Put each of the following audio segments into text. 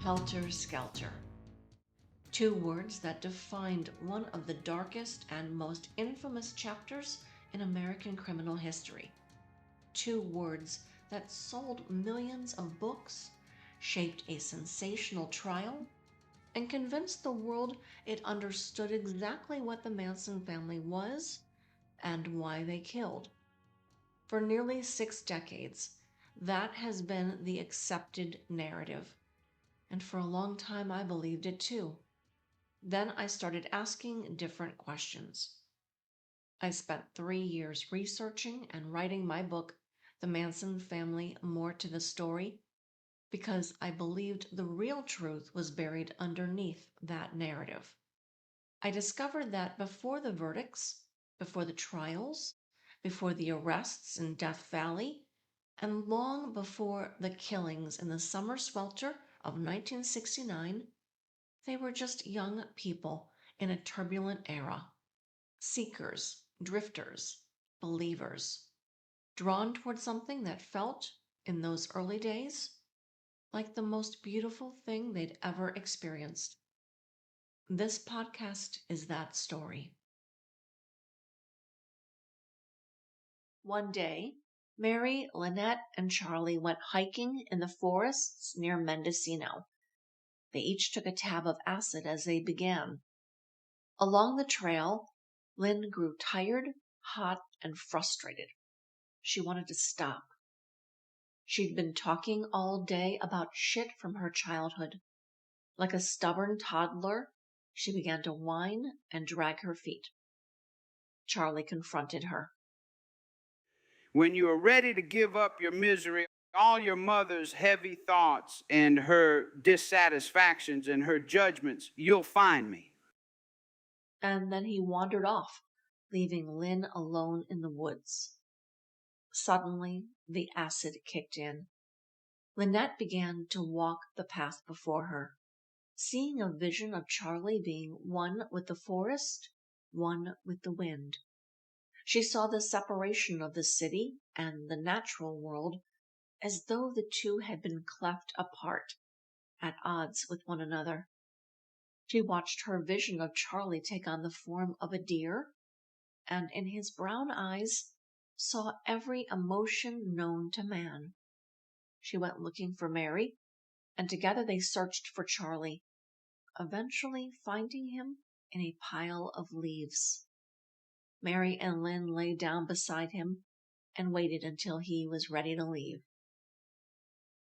helter-skelter. Two words that defined one of the darkest and most infamous chapters in American criminal history. Two words that sold millions of books, shaped a sensational trial, and convinced the world it understood exactly what the Manson family was and why they killed. For nearly 6 decades, that has been the accepted narrative. And for a long time, I believed it too. Then I started asking different questions. I spent 3 years researching and writing my book, The Manson Family: More to the Story, because I believed the real truth was buried underneath that narrative. I discovered that before the verdicts, before the trials, before the arrests in Death Valley, and long before the killings in the summer swelter of 1969, they were just young people in a turbulent era. Seekers, drifters, believers, drawn toward something that felt, in those early days, like the most beautiful thing they'd ever experienced. This podcast is that story. One day, Mary, Lynette, and Charlie went hiking in the forests near Mendocino. They each took a tab of acid as they began. Along the trail, Lynn grew tired, hot, and frustrated. She wanted to stop. She'd been talking all day about shit from her childhood. Like a stubborn toddler, she began to whine and drag her feet. Charlie confronted her. When you are ready to give up your misery, all your mother's heavy thoughts and her dissatisfactions and her judgments, you'll find me. And then he wandered off, leaving Lynn alone in the woods. Suddenly, the acid kicked in. Lynette began to walk the path before her, seeing a vision of Charlie being one with the forest, one with the wind. She saw the separation of the city and the natural world as though the two had been cleft apart, at odds with one another. She watched her vision of Charlie take on the form of a deer, and in his brown eyes saw every emotion known to man. She went looking for Mary, and together they searched for Charlie, eventually finding him in a pile of leaves. Mary and Lynn lay down beside him and waited until he was ready to leave.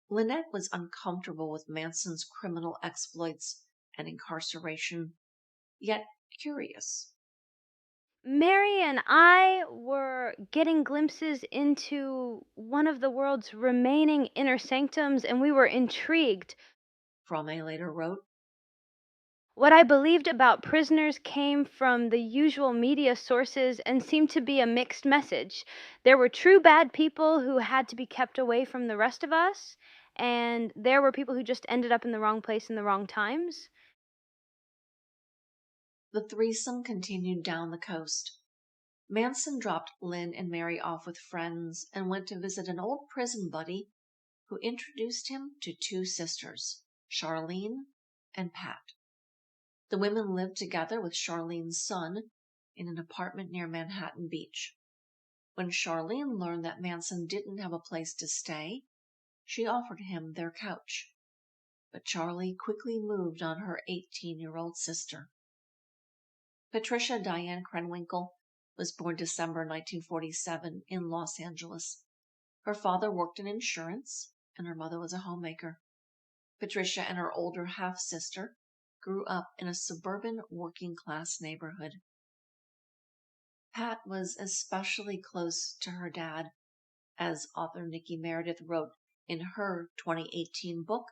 Lynette was uncomfortable with Manson's criminal exploits and incarceration, yet curious. Mary and I were getting glimpses into one of the world's remaining inner sanctums, and we were intrigued. Fromme later wrote, What I believed about prisoners came from the usual media sources and seemed to be a mixed message. There were true bad people who had to be kept away from the rest of us, and there were people who just ended up in the wrong place in the wrong times. The threesome continued down the coast. Manson dropped Lynn and Mary off with friends and went to visit an old prison buddy who introduced him to 2 sisters, Charlene and Pat. The women lived together with Charlene's son in an apartment near Manhattan Beach. When Charlene learned that Manson didn't have a place to stay, she offered him their couch. But Charlie quickly moved on her 18-year-old sister. Patricia Diane Krenwinkle was born December 1947 in Los Angeles. Her father worked in insurance, and her mother was a homemaker. Patricia and her older half-sister grew up in a suburban working-class neighborhood. Pat was especially close to her dad, as author NIKKI Meredith wrote in her 2018 book,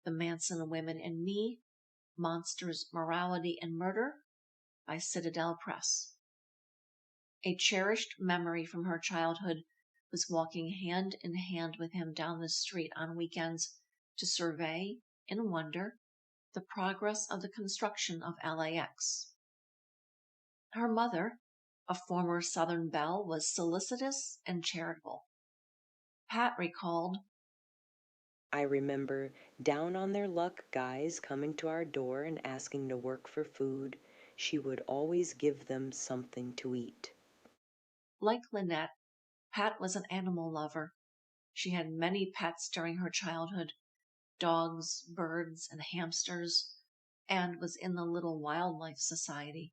The Manson Women and Me, Monsters, Morality, and Murder by CITADEL Press. A cherished memory from her childhood was walking hand in hand with him down the street on weekends to survey, in wonder, the progress of the construction of LAX. Her mother, a former Southern belle, was solicitous and charitable. Pat recalled, I remember down on their luck guys coming to our door and asking to work for food. She would always give them something to eat. Like Lynette, Pat was an animal lover. She had many pets during her childhood, dogs, birds, and hamsters, and was in the Little Wildlife Society.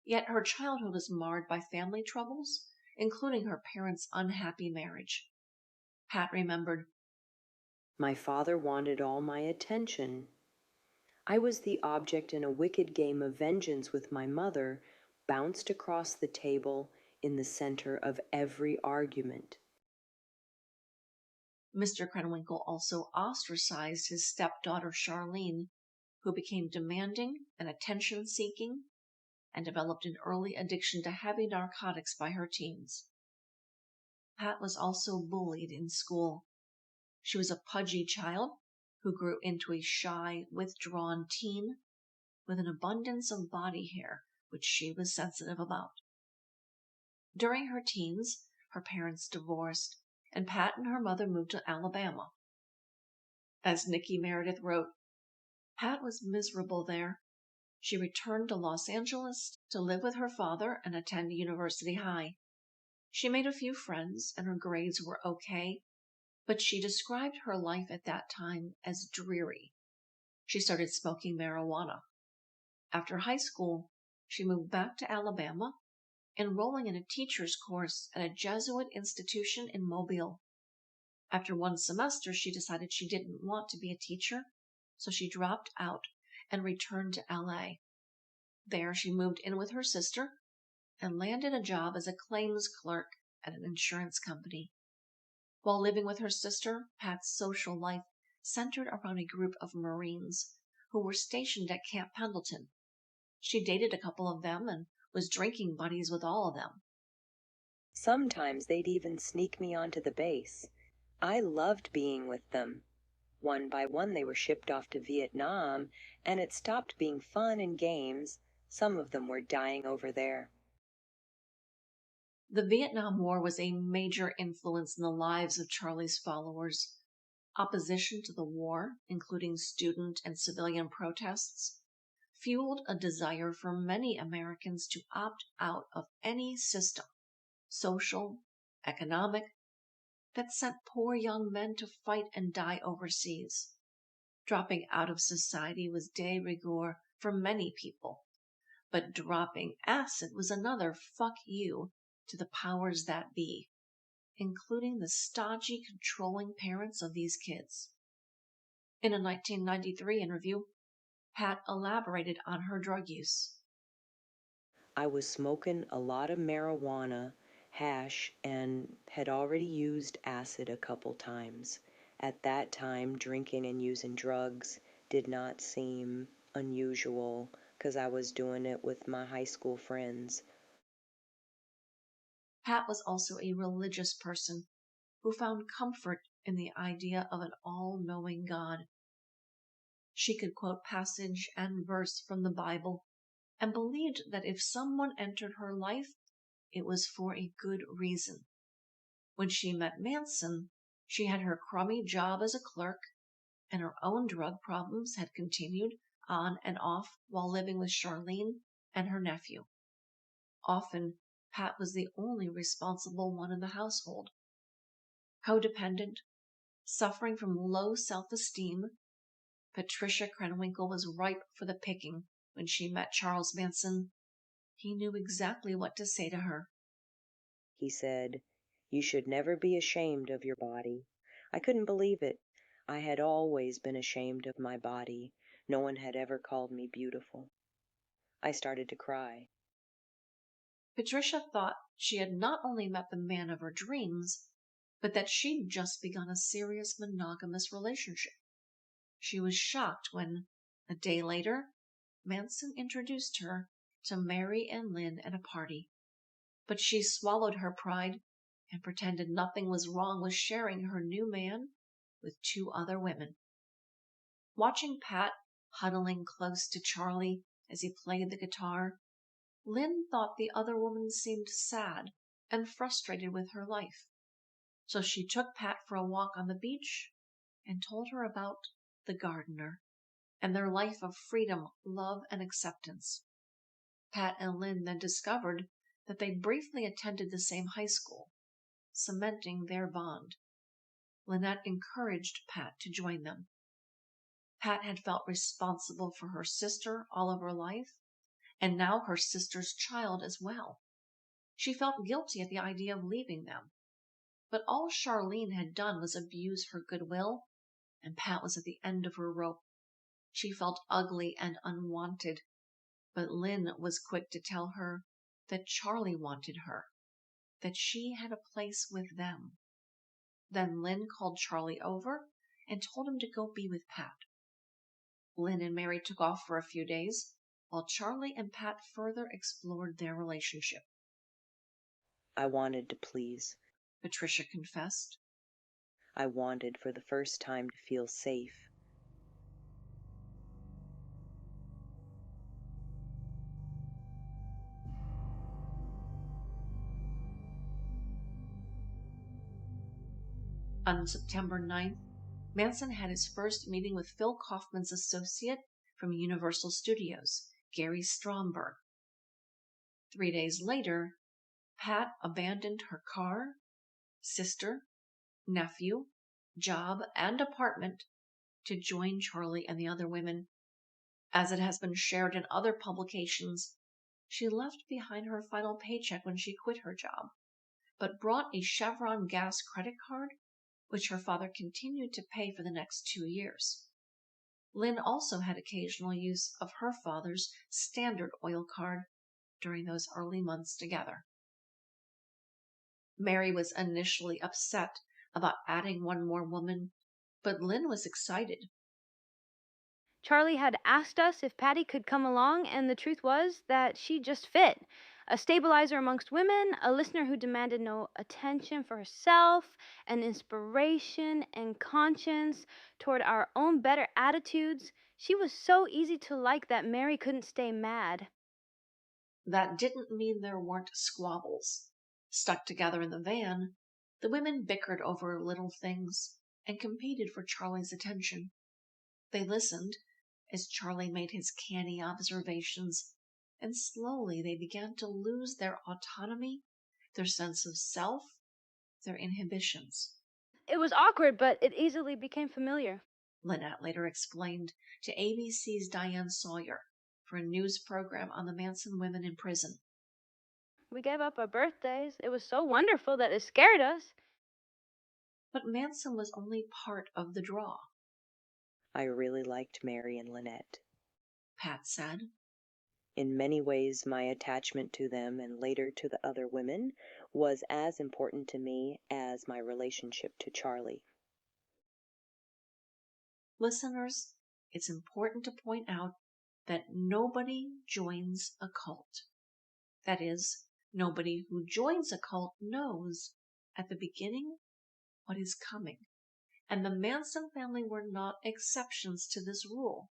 Yet her childhood was marred by family troubles, including her parents' unhappy marriage. Pat remembered, My father wanted all my attention. I was the object in a wicked game of vengeance with my mother, bounced across the table in the center of every argument. Mr. Krenwinkel also ostracized his stepdaughter Charlene, who became demanding and attention-seeking and developed an early addiction to heavy narcotics by her teens. Pat was also bullied in school. She was a pudgy child who grew into a shy, withdrawn teen with an abundance of body hair, which she was sensitive about. During her teens, her parents divorced, and Pat and her mother moved to Alabama. As Nikki Meredith wrote, Pat was miserable there. She returned to Los Angeles to live with her father and attend University High. She made a few friends and her grades were okay, but she described her life at that time as dreary. She started smoking marijuana. After high school, she moved back to Alabama, enrolling in a teacher's course at a Jesuit institution in Mobile. After one semester, she decided she didn't want to be a teacher, so she dropped out and returned to LA. There, she moved in with her sister and landed a job as a claims clerk at an insurance company. While living with her sister, Pat's social life centered around a group of Marines who were stationed at Camp Pendleton. She dated a couple of them and was drinking buddies with all of them. Sometimes they'd even sneak me onto the base. I loved being with them. One by one they were shipped off to Vietnam, and it stopped being fun and games. Some of them were dying over there. The Vietnam War was a major influence in the lives of Charlie's followers. Opposition to the war, including student and civilian protests, fueled a desire for many Americans to opt out of any system, social, economic, that sent poor young men to fight and die overseas. Dropping out of society was de rigueur for many people, but dropping acid was another fuck you to the powers that be, including the stodgy, controlling parents of these kids. In a 1993 interview, Pat elaborated on her drug use. I was smoking a lot of marijuana, hash, and had already used acid a couple times. At that time, drinking and using drugs did not seem unusual because I was doing it with my high school friends. Pat was also a religious person who found comfort in the idea of an all-knowing God. She could quote passage and verse from the Bible and believed that if someone entered her life, it was for a good reason. When she met Manson, she had her crummy job as a clerk, and her own drug problems had continued on and off while living with Charlene and her nephew. Often, Pat was the only responsible one in the household. Codependent, suffering from low self-esteem, Patricia Krenwinkle was ripe for the picking when she met Charles Manson. He knew exactly what to say to her. He said, "You should never be ashamed of your body." I couldn't believe it. I had always been ashamed of my body. No one had ever called me beautiful. I started to cry. Patricia thought she had not only met the man of her dreams, but that she'd just begun a serious monogamous relationship. She was shocked when, a day later, Manson introduced her to Mary and Lynn at a party. But she swallowed her pride and pretended nothing was wrong with sharing her new man with two other women. Watching Pat huddling close to Charlie as he played the guitar, Lynn thought the other woman seemed sad and frustrated with her life. So she took Pat for a walk on the beach and told her about the gardener and their life of freedom, love, and acceptance. Pat and Lynn then discovered that they briefly attended the same high school, cementing their bond. Lynette encouraged Pat to join them. Pat had felt responsible for her sister all of her life, and now her sister's child as well. She felt guilty at the idea of leaving them. But all Charlene had done was abuse her goodwill, and Pat was at the end of her rope. She felt ugly and unwanted, but Lynn was quick to tell her that Charlie wanted her, that she had a place with them. Then Lynn called Charlie over and told him to go be with Pat. Lynn and Mary took off for a few days, while Charlie and Pat further explored their relationship. I wanted to please. Patricia confessed. I wanted for the first time to feel safe. On September 9th, Manson had his first meeting with Phil Kaufman's associate from Universal Studios, Gary Stromberg. 3 days later, Pat abandoned her car, sister, nephew, job, and apartment to join Charlie and the other women. As it has been shared in other publications, she left behind her final paycheck when she quit her job, but brought a Chevron gas credit card, which her father continued to pay for the next 2 years. Lynn also had occasional use of her father's standard oil card during those early months together. Mary was initially upset about adding one more woman, but Lynn was excited. Charlie had asked us if Patty could come along, and the truth was that she just fit. A stabilizer amongst women, a listener who demanded no attention for herself, an inspiration and conscience toward our own better attitudes. She was so easy to like that Mary couldn't stay mad. That didn't mean there weren't squabbles. Stuck together in the van, the women bickered over little things and competed for Charlie's attention. They listened as Charlie made his canny observations, and slowly they began to lose their autonomy, their sense of self, their inhibitions. It was awkward, but it easily became familiar. Lynette later explained to ABC's Diane Sawyer for a news program on the Manson women in prison. We gave up our birthdays. It was so wonderful that it scared us. But Manson was only part of the draw. I really liked Mary and Lynette. Pat said. In many ways, my attachment to them and later to the other women was as important to me as my relationship to Charlie. Listeners, it's important to point out that nobody joins a cult. That is, nobody who joins a cult knows at the beginning what is coming. And the Manson family were not exceptions to this rule.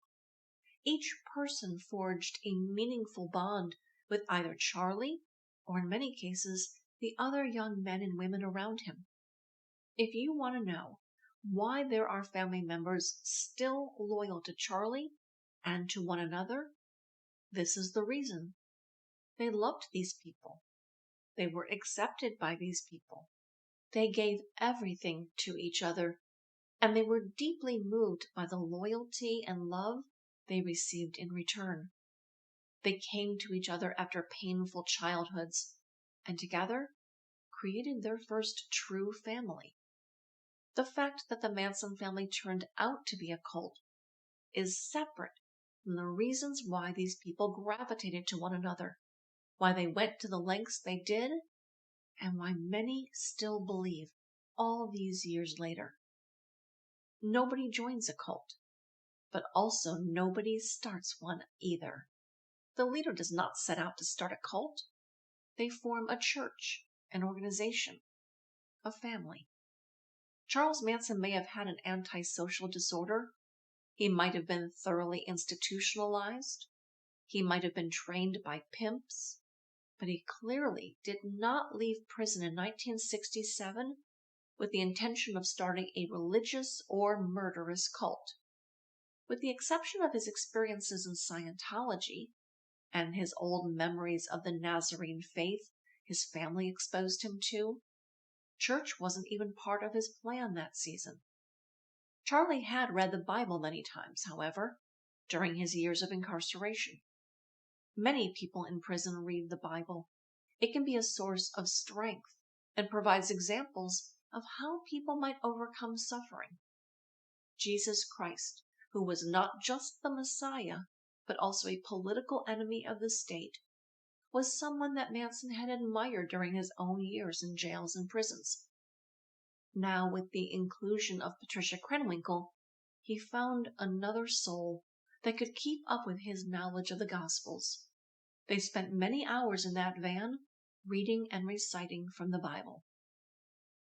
Each person forged a meaningful bond with either Charlie or, in many cases, the other young men and women around him. If you want to know why there are family members still loyal to Charlie and to one another, this is the reason. They loved these people. They were accepted by these people. They gave everything to each other, and they were deeply moved by the loyalty and love they received in return. They came to each other after painful childhoods, and together created their first true family. The fact that the Manson family turned out to be a cult is separate from the reasons why these people gravitated to one another, why they went to the lengths they did, and why many still believe all these years later. Nobody joins a cult, but also nobody starts one either. The leader does not set out to start a cult. They form a church, an organization, a family. Charles Manson may have had an antisocial disorder. He might have been thoroughly institutionalized. He might have been trained by pimps. But he clearly did not leave prison in 1967 with the intention of starting a religious or murderous cult. With the exception of his experiences in Scientology and his old memories of the Nazarene faith his family exposed him to, church wasn't even part of his plan that season. Charlie had read the Bible many times, however, during his years of incarceration. Many people in prison read the Bible. It can be a source of strength and provides examples of how people might overcome suffering. Jesus Christ, who was not just the Messiah, but also a political enemy of the state, was someone that Manson had admired during his own years in jails and prisons. Now, with the inclusion of Patricia Krenwinkle, he found another soul that could keep up with his knowledge of the Gospels. They spent many hours in that van, reading and reciting from the Bible.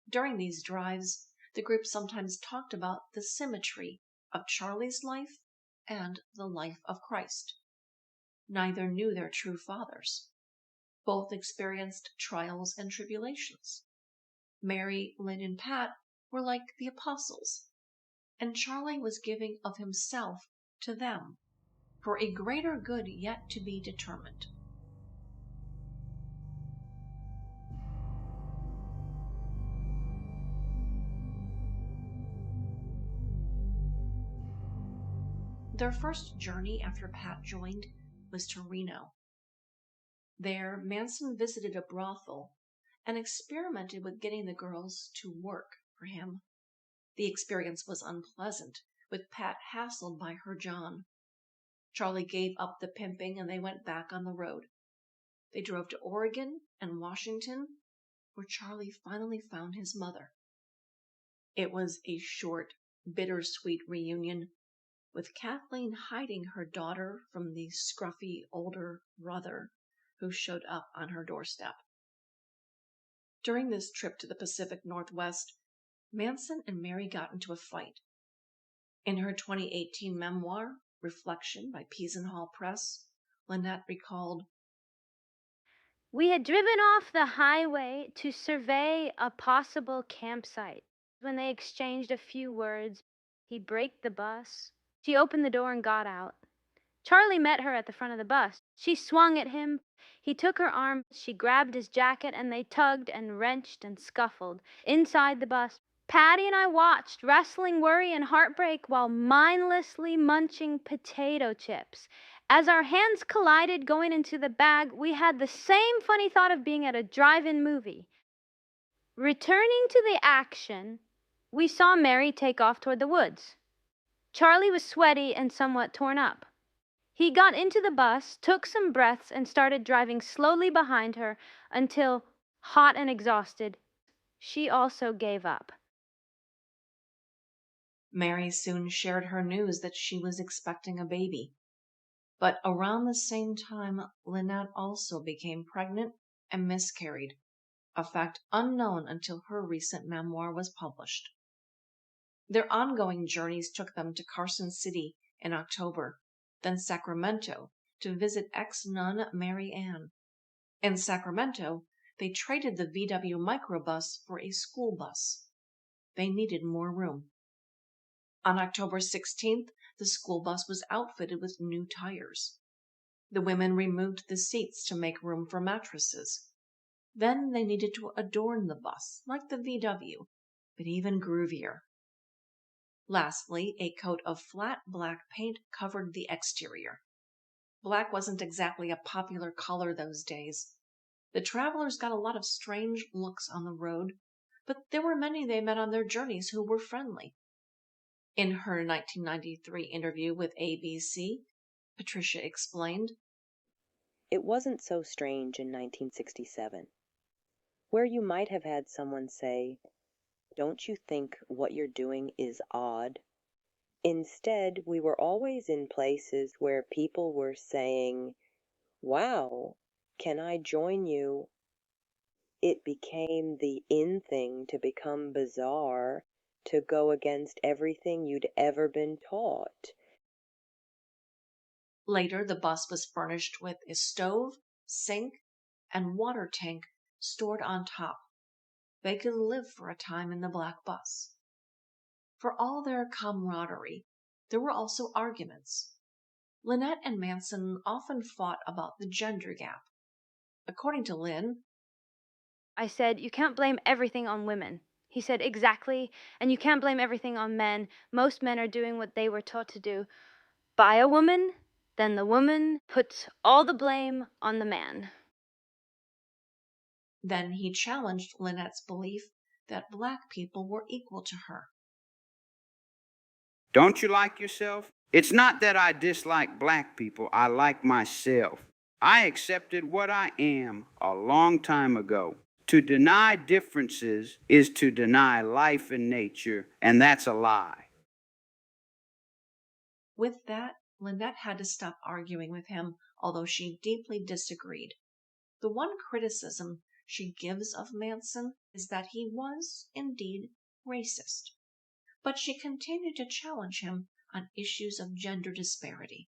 During these drives, the group sometimes talked about the symmetry of Charlie's life and the life of Christ. Neither knew their true fathers. Both experienced trials and tribulations. Mary, Lynn, and Pat were like the apostles, and Charlie was giving of himself to them for a greater good yet to be determined. Their first journey after Pat joined was to Reno. There, Manson visited a brothel and experimented with getting the girls to work for him. The experience was unpleasant, with Pat hassled by her John. Charlie gave up the pimping and they went back on the road. They drove to Oregon and Washington, where Charlie finally found his mother. It was a short, bittersweet reunion, with Kathleen hiding her daughter from the scruffy older brother who showed up on her doorstep. During this trip to the Pacific Northwest, Manson and Mary got into a fight. In her 2018 memoir, Reflection by PEASENHALL Press, LYNETTE recalled, We had driven off the highway to survey a possible campsite. When they exchanged a few words, he braked the bus. She opened the door and got out. Charlie met her at the front of the bus. She swung at him. He took her arm. She grabbed his jacket, and they tugged and wrenched and scuffled. Inside the bus, Patty and I watched, wrestling worry and heartbreak while mindlessly munching potato chips. As our hands collided going into the bag, we had the same funny thought of being at a drive-in movie. Returning to the action, we saw Mary take off toward the woods. Charlie was sweaty and somewhat torn up. He got into the bus, took some breaths, and started driving slowly behind her until, hot and exhausted, she also gave up. Mary soon shared her news that she was expecting a baby. But around the same time, Lynette also became pregnant and miscarried, a fact unknown until her recent memoir was published. Their ongoing journeys took them to Carson City in October, then Sacramento to visit ex-nun Mary Ann. In Sacramento, they traded the VW microbus for a school bus. They needed more room. On October 16th, the school bus was outfitted with new tires. The women removed the seats to make room for mattresses. Then they needed to adorn the bus, like the VW, but even groovier. Lastly, a coat of flat black paint covered the exterior. Black wasn't exactly a popular color those days. The travelers got a lot of strange looks on the road, but there were many they met on their journeys who were friendly. In her 1993 interview with ABC, Patricia explained, It wasn't so strange in 1967, where you might have had someone say, "Don't you think what you're doing is odd?" Instead, we were always in places where people were saying, "Wow, can I join you?" It became the in thing to become bizarre, to go against everything you'd ever been taught. Later, the bus was furnished with a stove, sink, and water tank stored on top. they could live for a time in the black bus. For all their camaraderie, there were also arguments. Lynette and Manson often fought about the gender gap. According to Lynn, I said, "You can't blame everything on women." He said, "Exactly, and you can't blame everything on men. Most men are doing what they were taught to do by a woman, then the woman puts all the blame on the man." then he challenged Lynette's belief that black people were equal to her. Don't you like yourself? It's not that I dislike black people. I like myself. I accepted what I am a long time ago. To deny differences is to deny life and nature, and that's a lie. With that, Lynette had to stop arguing with him, although she deeply disagreed. The one criticism she gives of Manson is that he was, indeed, racist. But she continued to challenge him on issues of gender disparity.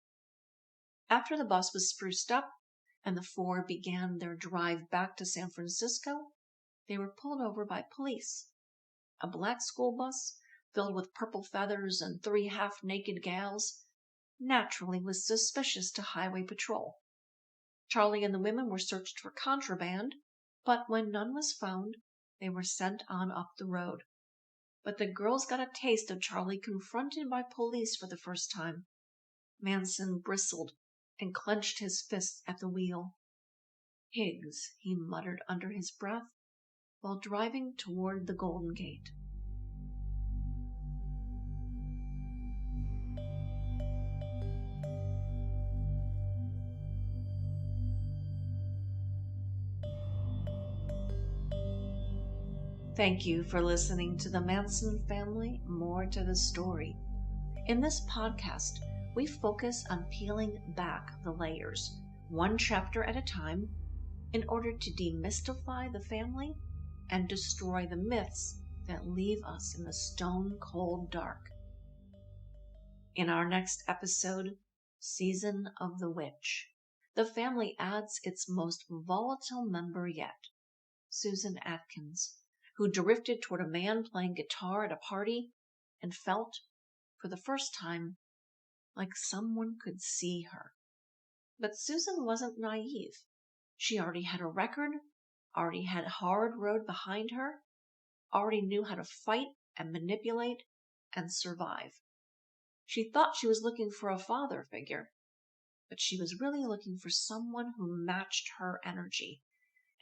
After the bus was spruced up and the four began their drive back to San Francisco, they were pulled over by police. A black school bus filled with purple feathers and 3 half-naked gals naturally was suspicious to highway patrol. Charlie and the women were searched for contraband, but when none was found, they were sent on up the road. But the girls got a taste of Charlie confronted by police for the first time. Manson bristled and clenched his fists at the wheel. "Higgs," he muttered under his breath while driving toward the Golden Gate. Thank you for listening to the Manson Family, More to the Story. In this podcast, we focus on peeling back the layers, one chapter at a time, in order to demystify the family and destroy the myths that leave us in the stone-cold dark. In our next episode, Season of the Witch, the family adds its most volatile member yet, Susan Atkins, who drifted toward a man playing guitar at a party and felt, for the first time, like someone could see her. But Susan wasn't naive. She already had a record, already had a hard road behind her, already knew how to fight and manipulate and survive. She thought she was looking for a father figure, but she was really looking for someone who matched her energy.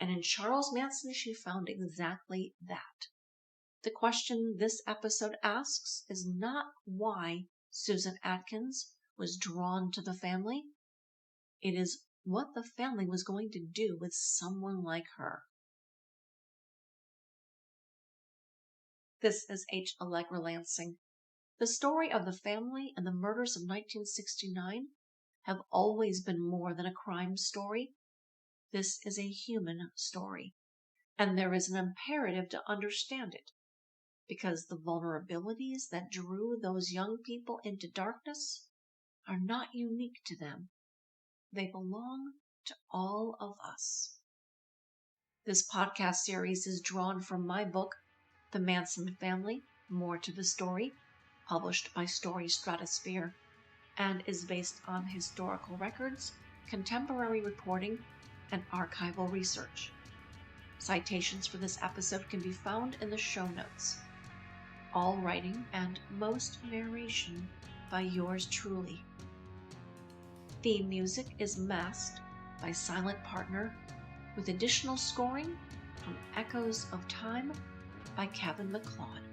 And in Charles Manson, she found exactly that. The question this episode asks is not why Susan Atkins was drawn to the family. It is what the family was going to do with someone like her. This is H. Allegra Lansing. The story of the family and the murders of 1969 have always been more than a crime story. This is a human story, and there is an imperative to understand it, because the vulnerabilities that drew those young people into darkness are not unique to them. They belong to all of us. This podcast series is drawn from my book, The Manson Family, More to the Story, published by Story Stratosphere, and is based on historical records, contemporary reporting, and archival research. Citations for this episode can be found in the show notes. All writing and most narration by yours truly. Theme music is Masked by Silent Partner, with additional scoring from Echoes of Time by Kevin MacLeod.